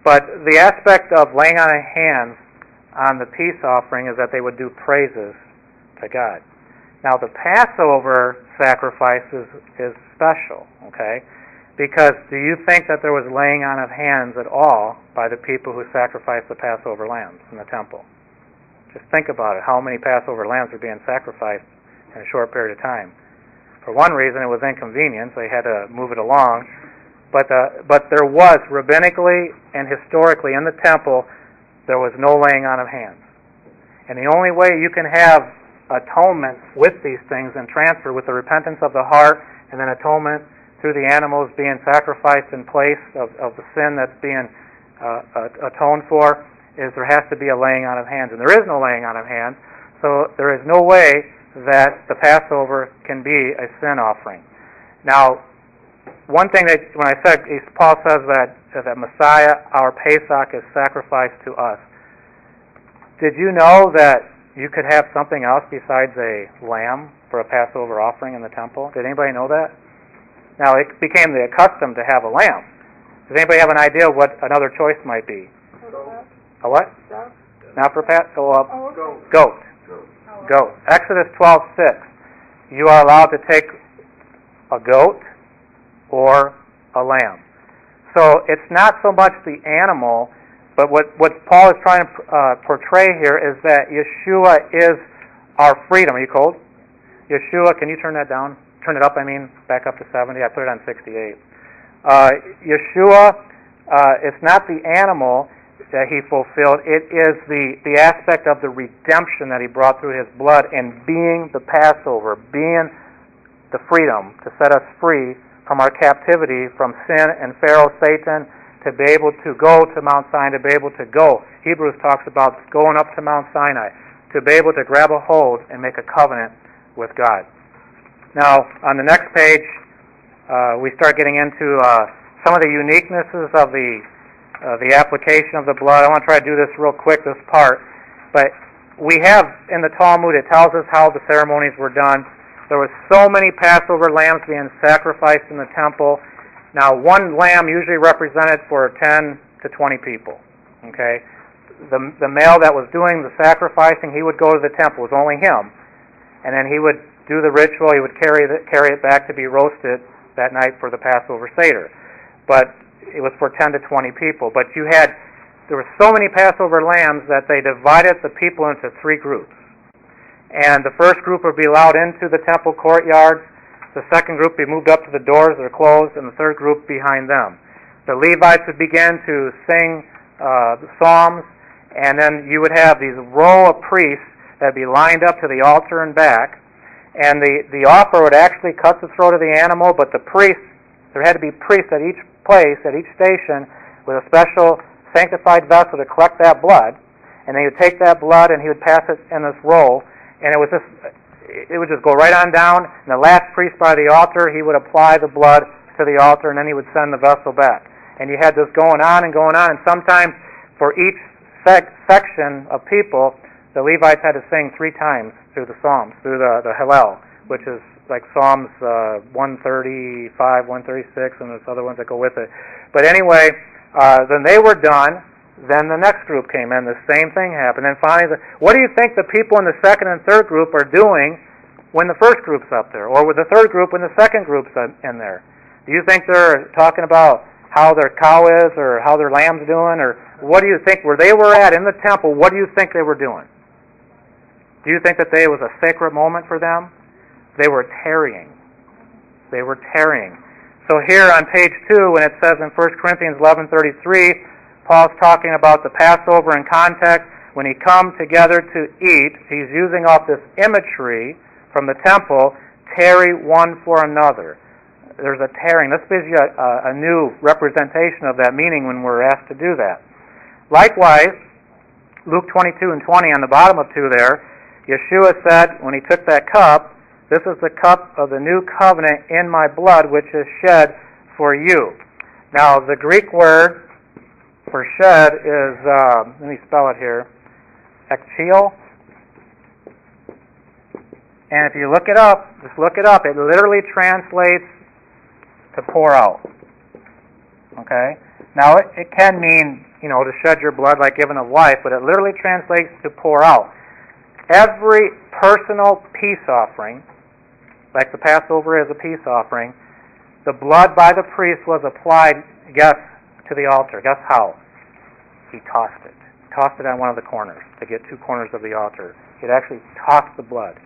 But the aspect of laying on of hands on the peace offering is that they would do praises to God. Now, the Passover sacrifice is special, okay? Because do you think that there was laying on of hands at all by the people who sacrificed the Passover lambs in the temple? Just think about it. How many Passover lambs were being sacrificed in a short period of time? For one reason, it was inconvenient. They had to move it along. But there was, rabbinically and historically in the temple, there was no laying on of hands. And the only way you can have atonement with these things and transfer with the repentance of the heart and then atonement through the animals being sacrificed in place of the sin that's being atoned for is there has to be a laying on of hands. And there is no laying on of hands, so there is no way that the Passover can be a sin offering. Now, one thing that when I said, Paul says that Messiah, our Pesach, is sacrificed to us. Did you know that you could have something else besides a lamb for a Passover offering in the temple? Did anybody know that? Now, it became the custom to have a lamb. Does anybody have an idea what another choice might be? A what? Not for Passover. Goat. Goat. Exodus 12:6. You are allowed to take a goat or a lamb. So it's not so much the animal, but what Paul is trying to portray here is that Yeshua is our freedom. Are you cold? Yeshua, can you turn that down? Turn it up, back up to 70. I put it on 68. Yeshua, it's not the animal that he fulfilled. It is the aspect of the redemption that he brought through his blood and being the Passover, being the freedom to set us free from our captivity from sin and Pharaoh, Satan, to be able to go to Mount Sinai, to be able to go. Hebrews talks about going up to Mount Sinai, to be able to grab a hold and make a covenant with God. Now, on the next page, we start getting into some of the uniquenesses of the application of the blood. I want to try to do this real quick, this part. But we have in the Talmud, it tells us how the ceremonies were done. There were so many Passover lambs being sacrificed in the temple. Now, one lamb usually represented for 10 to 20 people. Okay, the male that was doing the sacrificing, he would go to the temple. It was only him, and then he would do the ritual. He would carry it back to be roasted that night for the Passover Seder. But it was for 10 to 20 people. But there were so many Passover lambs that they divided the people into three groups. And the first group would be allowed into the temple courtyards. The second group would be moved up to the doors that are closed, and the third group behind them. The Levites would begin to sing the psalms, and then you would have these row of priests that would be lined up to the altar and back. And the offerer would actually cut the throat of the animal, but there had to be priests at each place, at each station, with a special sanctified vessel to collect that blood. And then he would take that blood and he would pass it in this roll. And it would just go right on down, and the last priest by the altar, he would apply the blood to the altar, and then he would send the vessel back. And you had this going on, and sometimes for each section of people, the Levites had to sing 3 times through the Psalms, through the Hallel, which is like Psalms 135, 136, and there's other ones that go with it. But anyway, then they were done. Then the next group came in. The same thing happened. And finally, what do you think the people in the second and third group are doing when the first group's up there? Or with the third group when the second group's in there? Do you think they're talking about how their cow is or how their lamb's doing? Or what do you think where they were at in the temple, what do you think they were doing? Do you think that it was a sacred moment for them? They were tarrying. They were tarrying. So here on page 2, when it says in 1 Corinthians 11:33, Paul's talking about the Passover in context. When he come together to eat, he's using off this imagery from the temple, tarry one for another. There's a tarrying. This gives you a new representation of that meaning when we're asked to do that. Likewise, Luke 22 and 20 on the bottom of 2 there, Yeshua said when he took that cup, this is the cup of the new covenant in my blood, which is shed for you. Now, the Greek word for shed is, let me spell it here, ekchio. And if you look it up, just look it up, it literally translates to pour out. Okay? Now, it can mean, to shed your blood like giving of life, but it literally translates to pour out. Every personal peace offering, like the Passover is a peace offering, the blood by the priest was applied, guess, to the altar. Guess how? He tossed it. Tossed it on one of the corners to get two corners of the altar. He'd actually tossed the blood.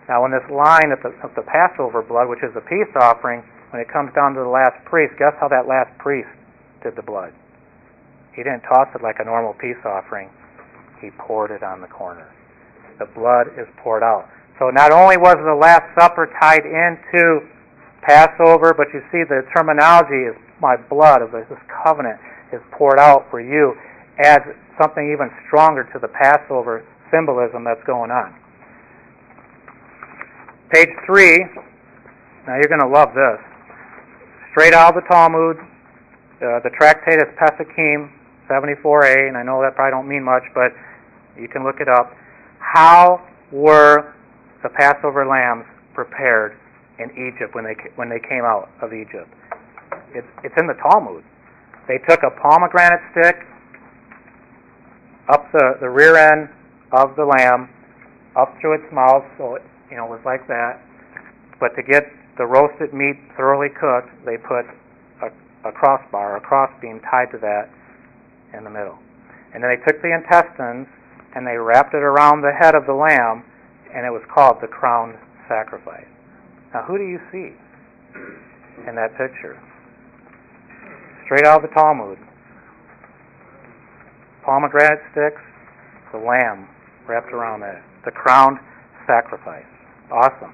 Now, when this line of the Passover blood, which is a peace offering, when it comes down to the last priest, guess how that last priest did the blood? He didn't toss it like a normal peace offering. He poured it on the corner. The blood is poured out. So not only was the Last Supper tied into Passover, but you see the terminology is my blood of this covenant is poured out for you, adds something even stronger to the Passover symbolism that's going on. Page 3, now you're going to love this. Straight out of the Talmud, the tractate is Pesakim 74a, and I know that probably don't mean much, but you can look it up. How were the Passover lambs prepared in Egypt when they came out of Egypt? It's in the Talmud. They took a pomegranate stick up the rear end of the lamb, up through its mouth, so it was like that. But to get the roasted meat thoroughly cooked, they put a crossbar, a crossbeam tied to that in the middle. And then they took the intestines and they wrapped it around the head of the lamb, and it was called the crown sacrifice. Now, who do you see in that picture? Straight out of the Talmud. Pomegranate sticks, the lamb wrapped around that. The crown sacrifice. Awesome.